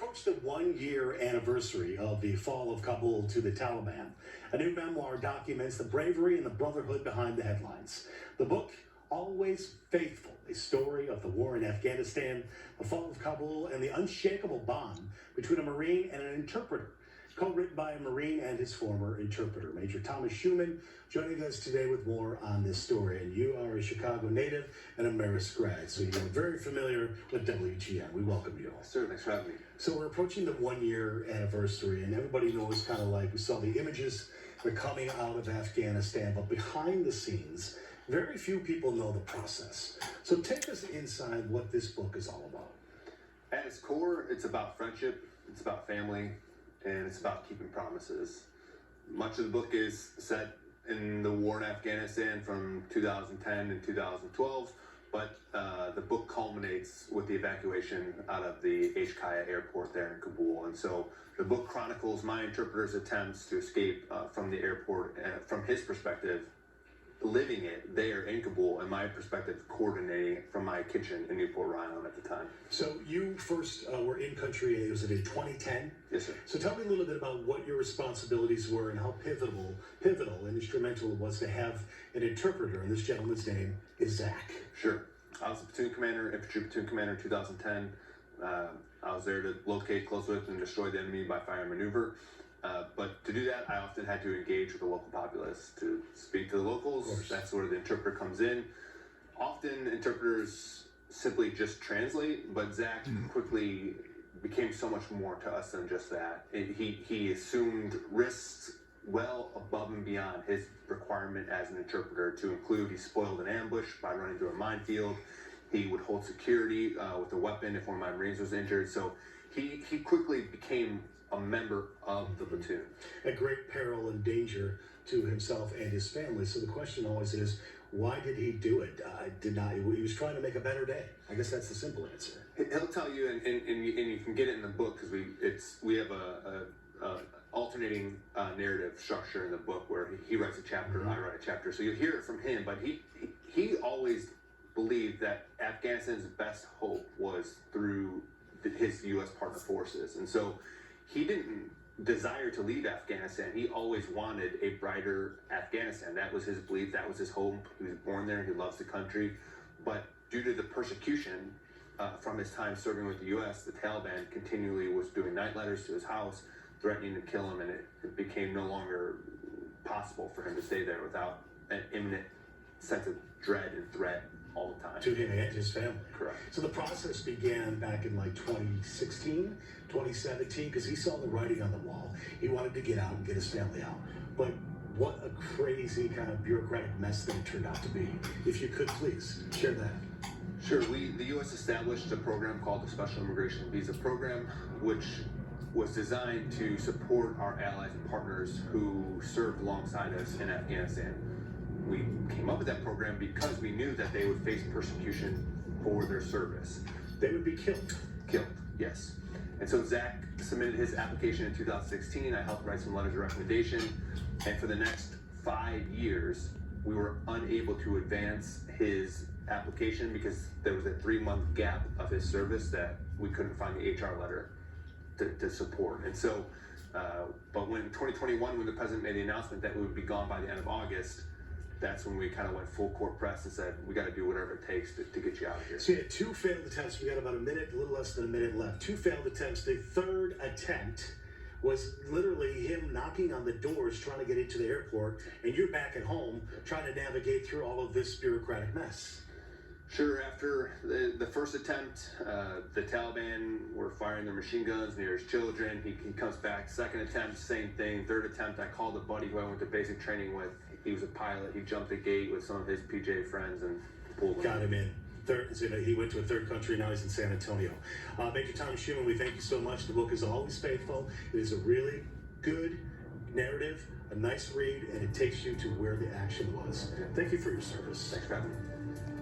approach the one-year anniversary of the fall of Kabul to the Taliban. A new memoir documents the bravery and the brotherhood behind the headlines. The book, Always Faithful, a story of the war in Afghanistan, the fall of Kabul, and the unshakable bond between a Marine and an interpreter. Co-written by a Marine and his former interpreter, Major Thomas Schueman, joining us today with more on this story. And you are a Chicago native and a Marist grad, so you're very familiar with WGN. We welcome you. Sir, thanks for having me. So we're approaching the one-year anniversary, and everybody knows kind of like, we saw the images, they're coming out of Afghanistan, but behind the scenes, very few people know the process. So take us inside what this book is all about. At its core, it's about friendship, it's about family, and it's about keeping promises. Much of the book is set in the war in Afghanistan from 2010 and 2012, but the book culminates with the evacuation out of the Kaya airport there in Kabul. And so the book chronicles my interpreter's attempts to escape from the airport, from his perspective, living it there in Kabul, and my perspective coordinating it from my kitchen in Newport, Rhode Island at the time. So you first were in country, was it in 2010? Yes, sir. So tell me a little bit about what your responsibilities were and how pivotal and instrumental it was to have an interpreter, and this gentleman's name is Zach. Sure. I was a platoon commander, infantry platoon commander in 2010. I was there to locate, close with, and destroy the enemy by fire and maneuver. But to do that, I often had to engage with the local populace to speak to the locals. That's where the interpreter comes in. Often interpreters simply just translate, but Zach quickly became so much more to us than just that. He assumed risks well above and beyond his requirement as an interpreter to include, he spoiled an ambush by running through a minefield. He would hold security with a weapon if one of my Marines was injured. So he quickly became a member of the platoon. At great peril and danger to himself and his family. So the question always is, why did he do it? He was trying to make a better day. I guess that's the simple answer. He'll tell you, and you can get it in the book, because we have a alternating narrative structure in the book where he writes a chapter, I write a chapter. So you'll hear it from him, but he always believed that Afghanistan's best hope was through his U.S. partner forces. And so he didn't desire to leave Afghanistan. He always wanted a brighter Afghanistan. That was his belief. That was his hope. He was born there. He loves the country. But due to the persecution from his time serving with the U.S., the Taliban continually was doing night letters to his house, threatening to kill him, and it became no longer possible for him to stay there without an imminent sense of dread and threat all the time. To him and his family. Correct. So the process began back in like 2016, 2017, because he saw the writing on the wall. He wanted to get out and get his family out. But what a crazy kind of bureaucratic mess that it turned out to be. If you could please share that. Sure. The U.S. established a program called the Special Immigration Visa Program, which was designed to support our allies and partners who served alongside us in Afghanistan. We came up with that program because we knew that they would face persecution for their service. They would be killed. Killed, yes. And so Zach submitted his application in 2016. I helped write some letters of recommendation. And for the next 5 years, we were unable to advance his application because there was a 3-month gap of his service that we couldn't find the HR letter to support. And so, but when in 2021, when the president made the announcement that we would be gone by the end of August, that's when we kind of went full court press and said, we got to do whatever it takes to get you out of here. So you had 2 failed attempts. We got about a little less than a minute left. 2 failed attempts. The third attempt was literally him knocking on the doors, trying to get into the airport, and you're back at home trying to navigate through all of this bureaucratic mess. Sure, after the first attempt, the Taliban were firing their machine guns near his children. He comes back. Second attempt, same thing. Third attempt, I called a buddy who I went to basic training with. He was a pilot. He jumped the gate with some of his PJ friends and pulled him. Got him in. He went to a third country, now he's in San Antonio. Major Thomas Schueman, we thank you so much. The book is Always Faithful. It is a really good narrative, a nice read, and it takes you to where the action was. Thank you for your service. Thanks for having me.